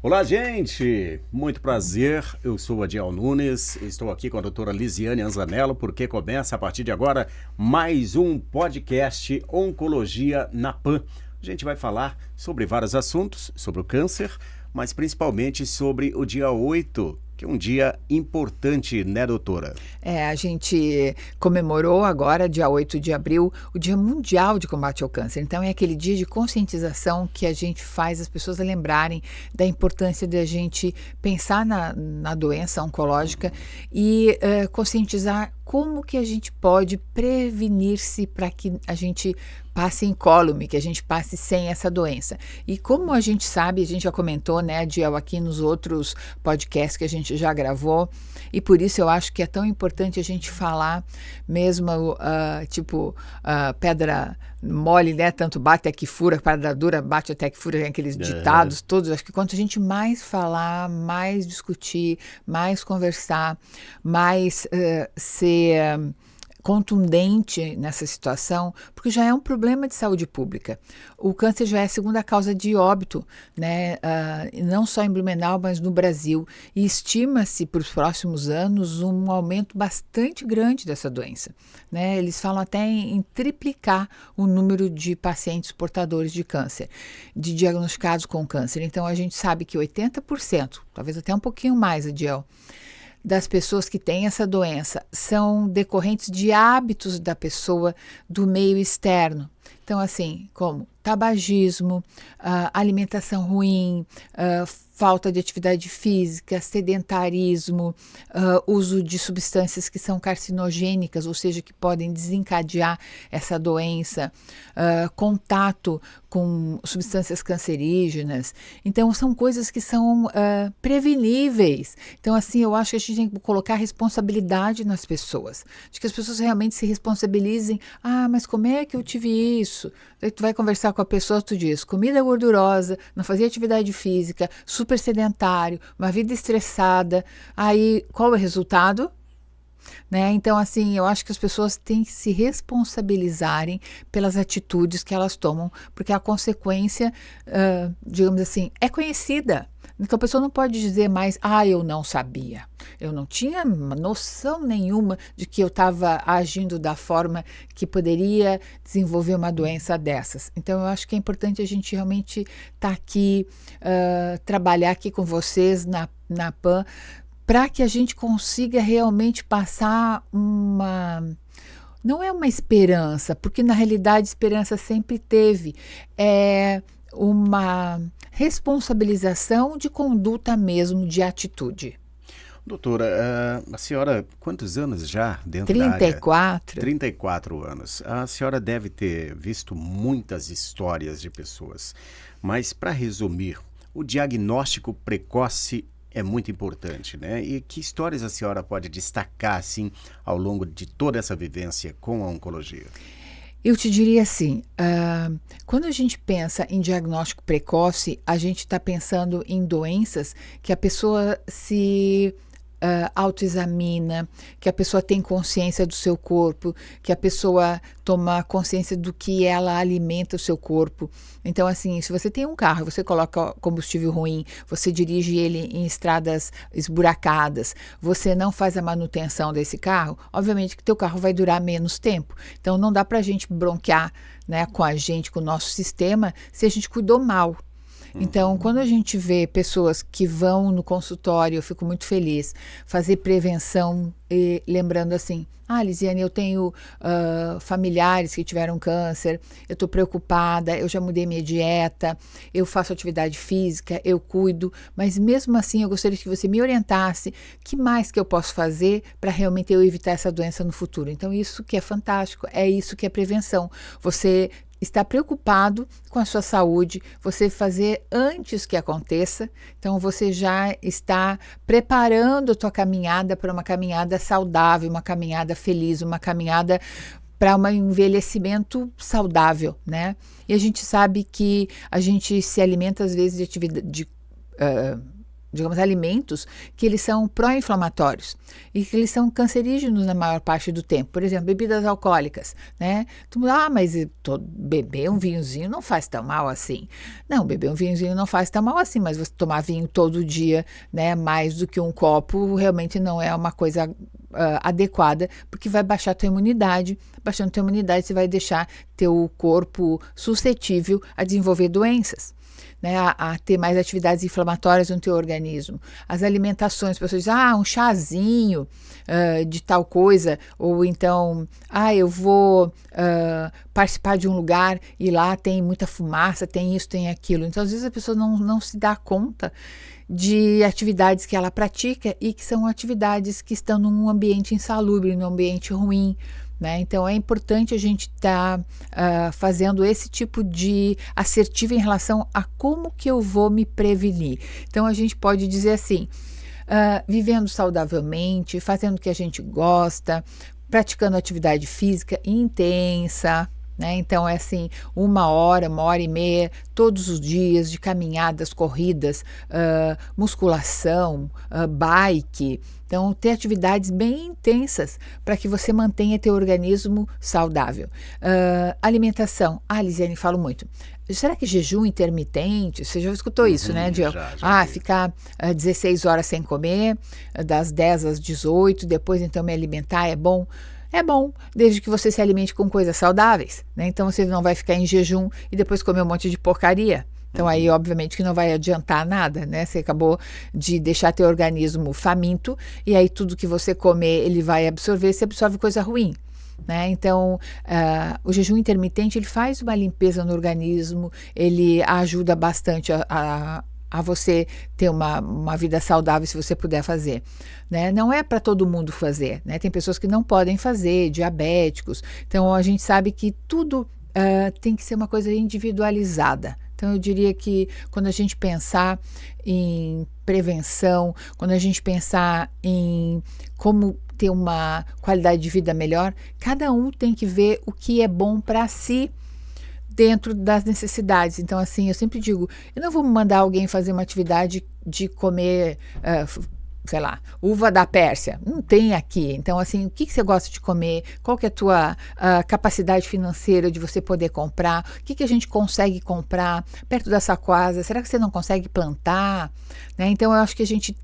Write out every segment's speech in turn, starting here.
Olá, gente! Muito prazer, eu sou o Adiel Nunes, estou aqui com a doutora Lisiane Anzanello, porque começa a partir de agora mais um podcast Oncologia na PAN. A gente vai falar sobre vários assuntos, sobre o câncer, mas principalmente sobre o dia 8, que é um dia importante, né, doutora? A gente comemorou agora, dia 8 de abril, o Dia Mundial de Combate ao Câncer. Então, é aquele dia de conscientização que a gente faz as pessoas lembrarem da importância de a gente pensar na doença oncológica e conscientizar como que a gente pode prevenir-se para que a gente passe incólume, que a gente passe sem essa doença. E como a gente sabe, a gente já comentou, né, Adiel, aqui nos outros podcasts que a gente já gravou, e por isso eu acho que é tão importante a gente falar mesmo, pedra mole, né, tanto bate até que fura, pedra dura bate até que fura, aqueles ditados todos. Acho que quanto a gente mais falar, mais discutir, mais conversar, mais ser contundente nessa situação, porque já é um problema de saúde pública. O câncer já é a segunda causa de óbito, né? Não só em Blumenau, mas no Brasil. E estima-se para os próximos anos um aumento bastante grande dessa doença, né? Eles falam até em triplicar o número de pacientes portadores de câncer, de diagnosticados com câncer. Então, a gente sabe que 80%, talvez até um pouquinho mais, Adiel, das pessoas que têm essa doença são decorrentes de hábitos da pessoa do meio externo. Então, assim, como tabagismo, alimentação ruim, falta de atividade física, sedentarismo, uso de substâncias que são carcinogênicas, ou seja, que podem desencadear essa doença, contato com substâncias cancerígenas. Então, são coisas que são preveníveis. Então, assim, eu acho que a gente tem que colocar responsabilidade nas pessoas, de que as pessoas realmente se responsabilizem. Mas como é que eu tive isso? Aí tu vai conversar com a pessoa, tu diz, comida gordurosa, não fazia atividade física, super sedentário, uma vida estressada. Aí, qual é o resultado? Né? Então, assim, eu acho que as pessoas têm que se responsabilizarem pelas atitudes que elas tomam, porque a consequência, digamos assim, é conhecida. Então, a pessoa não pode dizer mais, eu não sabia. Eu não tinha noção nenhuma de que eu estava agindo da forma que poderia desenvolver uma doença dessas. Então, eu acho que é importante a gente realmente estar aqui, trabalhar aqui com vocês na PAN, para que a gente consiga realmente passar não é uma esperança, porque na realidade esperança sempre teve, é uma responsabilização de conduta mesmo, de atitude. Doutora, a senhora, quantos anos já dentro da área? 34. 34 anos. A senhora deve ter visto muitas histórias de pessoas, mas para resumir, o diagnóstico precoce é muito importante, né? E que histórias a senhora pode destacar, assim, ao longo de toda essa vivência com a oncologia? Eu te diria assim, quando a gente pensa em diagnóstico precoce, a gente está pensando em doenças que a pessoa se autoexamina, que a pessoa tem consciência do seu corpo, que a pessoa toma consciência do que ela alimenta o seu corpo. Então, assim, se você tem um carro, você coloca combustível ruim, você dirige ele em estradas esburacadas, você não faz a manutenção desse carro, obviamente que teu carro vai durar menos tempo. Então, não dá para a gente bronquear, né, com a gente, com o nosso sistema, se a gente cuidou mal. Então, quando a gente vê pessoas que vão no consultório, eu fico muito feliz, fazer prevenção, e lembrando assim, Lisiane, eu tenho familiares que tiveram câncer, eu estou preocupada, eu já mudei minha dieta, eu faço atividade física, eu cuido, mas mesmo assim eu gostaria que você me orientasse, que mais que eu posso fazer para realmente eu evitar essa doença no futuro. Então, isso que é fantástico, é isso que é prevenção. Você está preocupado com a sua saúde, você fazer antes que aconteça, então você já está preparando a tua caminhada para uma caminhada saudável, uma caminhada feliz, uma caminhada para um envelhecimento saudável, né? E a gente sabe que a gente se alimenta às vezes de digamos, alimentos que eles são pró-inflamatórios e que eles são cancerígenos na maior parte do tempo. Por exemplo, bebidas alcoólicas, né? Tu, mas beber um vinhozinho não faz tão mal assim. Não, beber um vinhozinho não faz tão mal assim, mas você tomar vinho todo dia, né, mais do que um copo, realmente não é uma coisa adequada, porque vai baixar a tua imunidade. Baixando a tua imunidade, você vai deixar teu corpo suscetível a desenvolver doenças. Né, a ter mais atividades inflamatórias no teu organismo. As alimentações, as pessoas dizem, um chazinho de tal coisa, ou então, eu vou participar de um lugar e lá tem muita fumaça, tem isso, tem aquilo. Então, às vezes a pessoa não se dá conta de atividades que ela pratica e que são atividades que estão num ambiente insalubre, num ambiente ruim. Né? Então, é importante a gente estar fazendo esse tipo de assertivo em relação a como que eu vou me prevenir. Então, a gente pode dizer assim, vivendo saudavelmente, fazendo o que a gente gosta, praticando atividade física intensa, né? Então, é assim, 1 hora, 1 hora e meia, todos os dias, de caminhadas, corridas, musculação, bike. Então, ter atividades bem intensas para que você mantenha teu organismo saudável. Alimentação. Lisiane, falo muito. Será que jejum intermitente? Você já escutou isso, né? Já ficar 16 horas sem comer, das 10 às 18, depois então me alimentar é bom? É bom, desde que você se alimente com coisas saudáveis, né? Então você não vai ficar em jejum e depois comer um monte de porcaria. Então aí, obviamente, que não vai adiantar nada, né? Você acabou de deixar teu organismo faminto e aí tudo que você comer, ele vai absorver, você absorve coisa ruim. Né? Então, o jejum intermitente, ele faz uma limpeza no organismo, ele ajuda bastante a você ter uma vida saudável, se você puder fazer. Né? Não é para todo mundo fazer, né? Tem pessoas que não podem fazer, diabéticos. Então, a gente sabe que tudo tem que ser uma coisa individualizada. Então, eu diria que quando a gente pensar em prevenção, quando a gente pensar em como ter uma qualidade de vida melhor, cada um tem que ver o que é bom para si, dentro das necessidades. Então, assim, eu sempre digo, eu não vou mandar alguém fazer uma atividade de comer, sei lá, uva da Pérsia. Não tem aqui. Então, assim, o que você gosta de comer? Qual que é a tua capacidade financeira de você poder comprar? O que a gente consegue comprar perto da sua casa? Será que você não consegue plantar? Né? Então, eu acho que a gente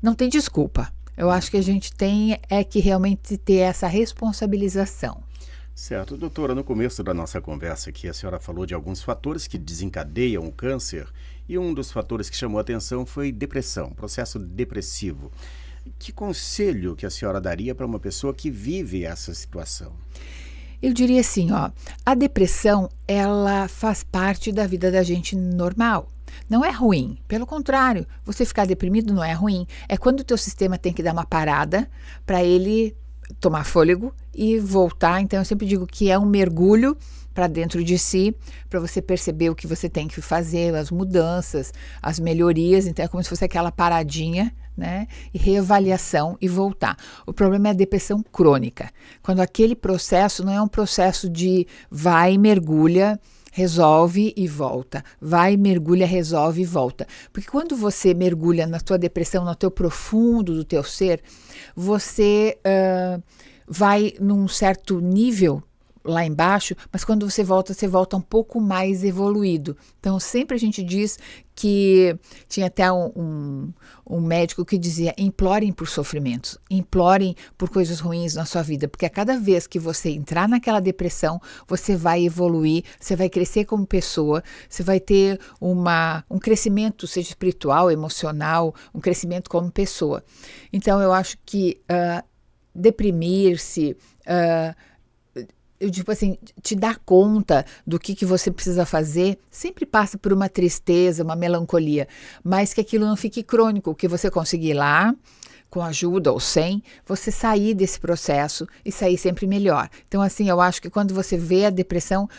não tem desculpa. Eu acho que a gente tem que realmente ter essa responsabilização. Certo. Doutora, no começo da nossa conversa aqui, a senhora falou de alguns fatores que desencadeiam o câncer e um dos fatores que chamou a atenção foi depressão, processo depressivo. Que conselho que a senhora daria para uma pessoa que vive essa situação? Eu diria assim, a depressão, ela faz parte da vida da gente normal. Não é ruim, pelo contrário, você ficar deprimido não é ruim. É quando o teu sistema tem que dar uma parada para ele tomar fôlego e voltar. Então, eu sempre digo que é um mergulho para dentro de si, para você perceber o que você tem que fazer, as mudanças, as melhorias. Então, é como se fosse aquela paradinha, né? E reavaliação e voltar. O problema é a depressão crônica, quando aquele processo não é um processo de vai, mergulha, resolve e volta. Vai, mergulha, resolve e volta. Porque quando você mergulha na tua depressão, no teu profundo do teu ser, você vai num certo nível lá embaixo, mas quando você volta um pouco mais evoluído. Então, sempre a gente diz que tinha até um médico que dizia, implorem por sofrimentos, implorem por coisas ruins na sua vida, porque a cada vez que você entrar naquela depressão, você vai evoluir, você vai crescer como pessoa, você vai ter um crescimento, seja espiritual, emocional, um crescimento como pessoa. Então, eu acho que deprimir-se, eu digo assim, te dar conta do que você precisa fazer, sempre passa por uma tristeza, uma melancolia, mas que aquilo não fique crônico, que você conseguir lá, com ajuda ou sem, você sair desse processo e sair sempre melhor. Então, assim, eu acho que quando você vê a depressão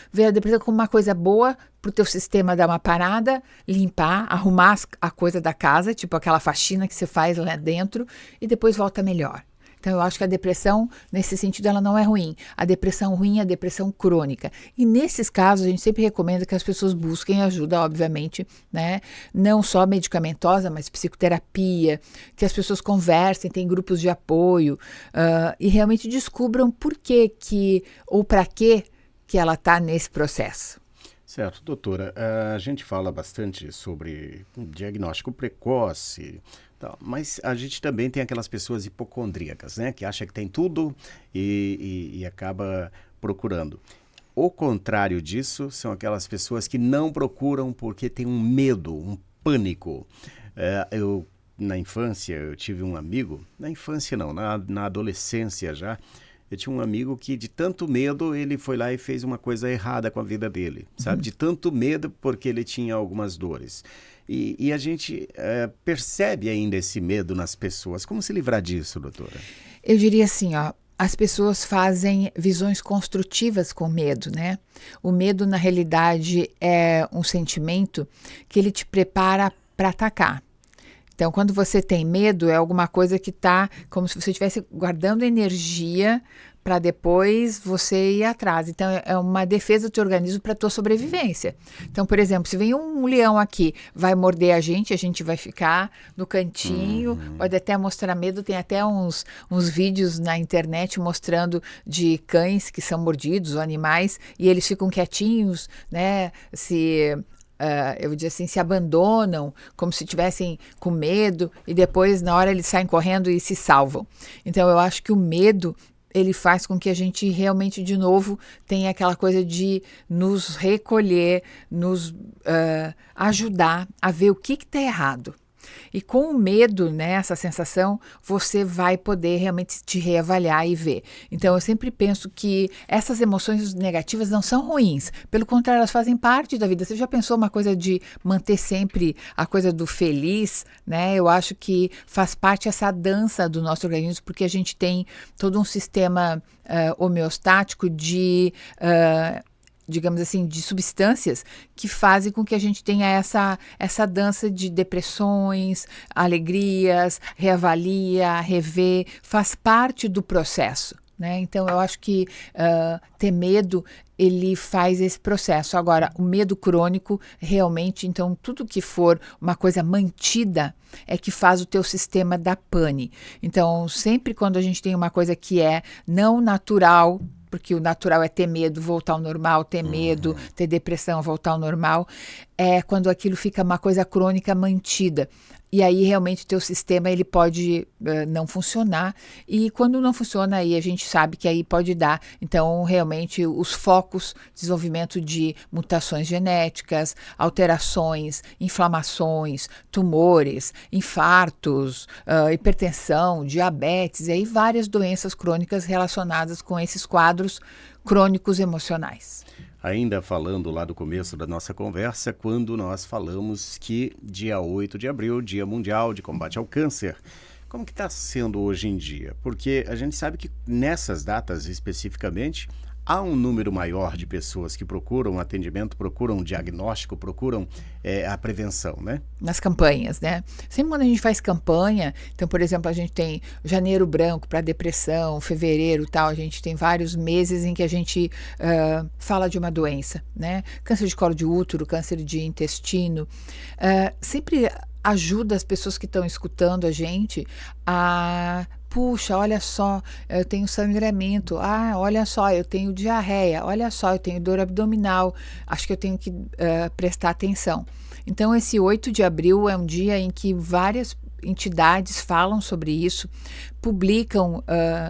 como uma coisa boa para o teu sistema dar uma parada, limpar, arrumar a coisa da casa, tipo aquela faxina que você faz lá dentro, e depois volta melhor. Então, eu acho que a depressão, nesse sentido, ela não é ruim. A depressão ruim é a depressão crônica. E nesses casos, a gente sempre recomenda que as pessoas busquem ajuda, obviamente, né? Não só medicamentosa, mas psicoterapia, que as pessoas conversem, tem grupos de apoio, e realmente descubram por que ou para que ela está nesse processo. Certo, doutora. A gente fala bastante sobre diagnóstico precoce, tal, mas a gente também tem aquelas pessoas hipocondríacas, né? Que acha que tem tudo e acaba procurando. O contrário disso são aquelas pessoas que não procuram porque tem um medo, um pânico. Na infância, eu tive um amigo, na infância não, na adolescência já, eu tinha um amigo que de tanto medo ele foi lá e fez uma coisa errada com a vida dele, sabe? De tanto medo porque ele tinha algumas dores. E a gente percebe ainda esse medo nas pessoas. Como se livrar disso, doutora? Eu diria assim, ó, as pessoas fazem visões construtivas com medo, né? O medo, na realidade, é um sentimento que ele te prepara para atacar. Então, quando você tem medo, é alguma coisa que está como se você estivesse guardando energia para depois você ir atrás. Então, é uma defesa do teu organismo para a tua sobrevivência. Então, por exemplo, se vem um leão aqui, vai morder a gente vai ficar no cantinho, pode até mostrar medo. Tem até uns vídeos na internet mostrando de cães que são mordidos, ou animais, e eles ficam quietinhos, né? Eu vou dizer assim, se abandonam como se estivessem com medo e depois na hora eles saem correndo e se salvam. Então eu acho que o medo ele faz com que a gente realmente de novo tenha aquela coisa de nos recolher, nos ajudar a ver o que está errado. E com o medo, né, essa sensação, você vai poder realmente te reavaliar e ver. Então, eu sempre penso que essas emoções negativas não são ruins. Pelo contrário, elas fazem parte da vida. Você já pensou uma coisa de manter sempre a coisa do feliz, né? Eu acho que faz parte essa dança do nosso organismo, porque a gente tem todo um sistema homeostático de digamos assim, de substâncias que fazem com que a gente tenha essa dança de depressões, alegrias, reavalia, rever, faz parte do processo, né? Então, eu acho que ter medo, ele faz esse processo. Agora, o medo crônico, realmente, então, tudo que for uma coisa mantida é que faz o teu sistema dar pane. Então, sempre quando a gente tem uma coisa que é não natural, porque o natural é ter medo, voltar ao normal, ter medo, ter depressão, voltar ao normal, é quando aquilo fica uma coisa crônica mantida. E aí, realmente, o teu sistema ele pode não funcionar. E quando não funciona, aí a gente sabe que aí pode dar. Então, realmente, os focos, desenvolvimento de mutações genéticas, alterações, inflamações, tumores, infartos, hipertensão, diabetes, e aí várias doenças crônicas relacionadas com esses quadros crônicos emocionais. Ainda falando lá do começo da nossa conversa, quando nós falamos que dia 8 de abril, Dia Mundial de Combate ao Câncer, como que está sendo hoje em dia? Porque a gente sabe que nessas datas especificamente, há um número maior de pessoas que procuram atendimento, procuram diagnóstico, procuram a prevenção, né? Nas campanhas, né? Sempre quando a gente faz campanha, então, por exemplo, a gente tem janeiro branco para depressão, fevereiro e tal, a gente tem vários meses em que a gente fala de uma doença, né? Câncer de colo de útero, câncer de intestino, sempre ajuda as pessoas que estão escutando a gente a... Puxa, olha só, eu tenho sangramento. Ah, olha só, eu tenho diarreia. Olha só, eu tenho dor abdominal. Acho que eu tenho que prestar atenção. Então, esse 8 de abril é um dia em que várias entidades falam sobre isso, publicam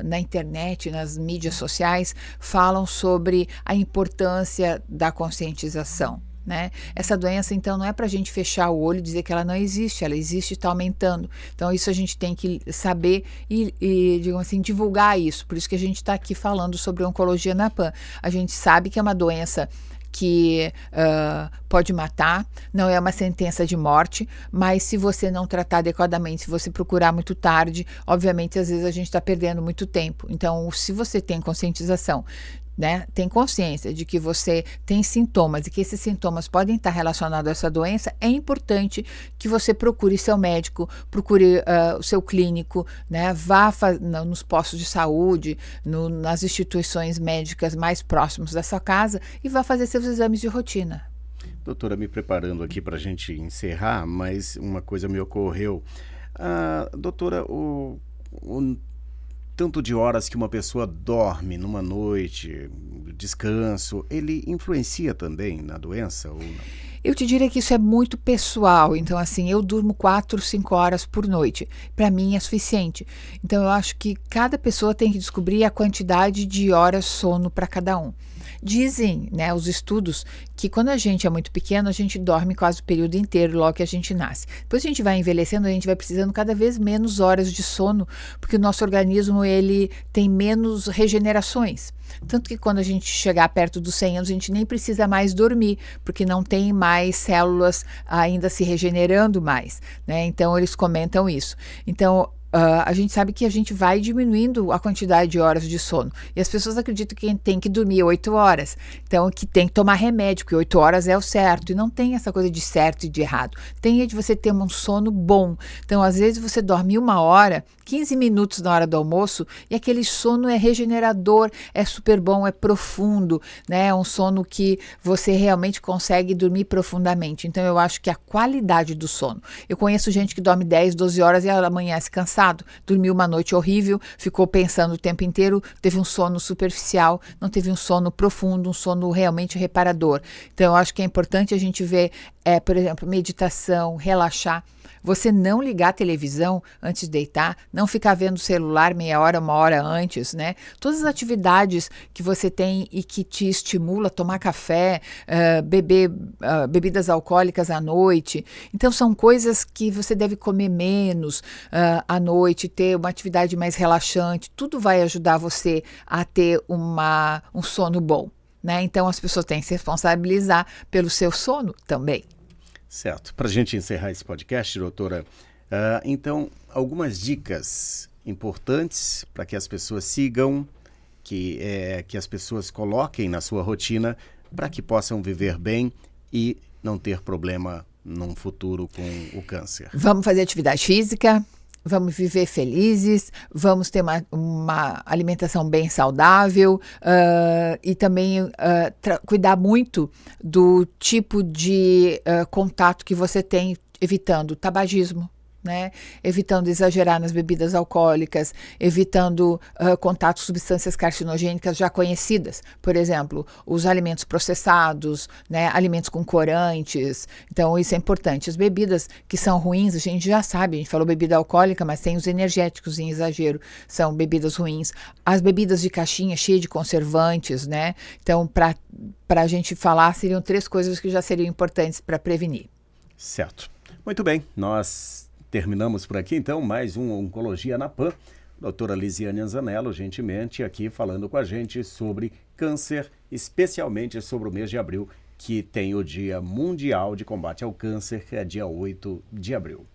na internet, nas mídias sociais, falam sobre a importância da conscientização. Né? Essa doença, então, não é para a gente fechar o olho e dizer que ela não existe, ela existe e está aumentando. Então, isso a gente tem que saber e, digamos assim, divulgar isso. Por isso que a gente está aqui falando sobre oncologia na PAN. A gente sabe que é uma doença que pode matar, não é uma sentença de morte, mas se você não tratar adequadamente, se você procurar muito tarde, obviamente, às vezes a gente está perdendo muito tempo. Então, se você tem conscientização, né, tem consciência de que você tem sintomas e que esses sintomas podem estar relacionados a essa doença, é importante que você procure seu médico, procure o seu clínico, né, vá nos postos de saúde, nas instituições médicas mais próximas da sua casa e vá fazer seus exames de rotina. Doutora, me preparando aqui para a gente encerrar, mas uma coisa me ocorreu. Doutora, o tanto de horas que uma pessoa dorme numa noite, descanso, ele influencia também na doença ou não? Eu te diria que isso é muito pessoal, então assim, eu durmo 4, 5 horas por noite, para mim é suficiente. Então eu acho que cada pessoa tem que descobrir a quantidade de horas sono para cada um. Dizem, né, os estudos, que quando a gente é muito pequeno, a gente dorme quase o período inteiro logo que a gente nasce. Depois a gente vai envelhecendo, a gente vai precisando cada vez menos horas de sono, porque o nosso organismo ele tem menos regenerações. Tanto que quando a gente chegar perto dos 100 anos, a gente nem precisa mais dormir, porque não tem mais células ainda se regenerando mais, né? Então eles comentam isso. Então a gente sabe que a gente vai diminuindo a quantidade de horas de sono. E as pessoas acreditam que tem que dormir 8 horas. Então, que tem que tomar remédio, porque 8 horas é o certo. E não tem essa coisa de certo e de errado. Tem de você ter um sono bom. Então, às vezes, você dorme 1 hora, 15 minutos na hora do almoço, e aquele sono é regenerador, é super bom, é profundo, né? É um sono que você realmente consegue dormir profundamente. Então, eu acho que a qualidade do sono. Eu conheço gente que dorme 10, 12 horas e amanhece cansado. Dormiu uma noite horrível, ficou pensando o tempo inteiro, teve um sono superficial, não teve um sono profundo, um sono realmente reparador. Então, eu acho que é importante a gente ver, por exemplo, meditação, relaxar. Você não ligar a televisão antes de deitar, não ficar vendo o celular meia hora, 1 hora antes, né? Todas as atividades que você tem e que te estimula, tomar café, beber bebidas alcoólicas à noite. Então, são coisas que você deve comer menos à noite, ter uma atividade mais relaxante. Tudo vai ajudar você a ter um sono bom, né? Então, as pessoas têm que se responsabilizar pelo seu sono também. Certo. Para a gente encerrar esse podcast, doutora, então, algumas dicas importantes para que as pessoas sigam, que as pessoas coloquem na sua rotina para que possam viver bem e não ter problema num futuro com o câncer. Vamos fazer atividade física, vamos viver felizes, vamos ter uma alimentação bem saudável e também cuidar muito do tipo de contato que você tem, evitando tabagismo, né? Evitando exagerar nas bebidas alcoólicas, evitando contato com substâncias carcinogênicas já conhecidas. Por exemplo, os alimentos processados, né? Alimentos com corantes. Então, isso é importante. As bebidas que são ruins, a gente já sabe, a gente falou bebida alcoólica, mas tem os energéticos em exagero, são bebidas ruins. As bebidas de caixinha cheias de conservantes, né? Então, para a gente falar, seriam 3 coisas que já seriam importantes para prevenir. Certo. Muito bem, nós terminamos por aqui, então, mais um Oncologia na PAN. Doutora Lisiane Anzanello, gentilmente, aqui falando com a gente sobre câncer, especialmente sobre o mês de abril, que tem o Dia Mundial de Combate ao Câncer, que é dia 8 de abril.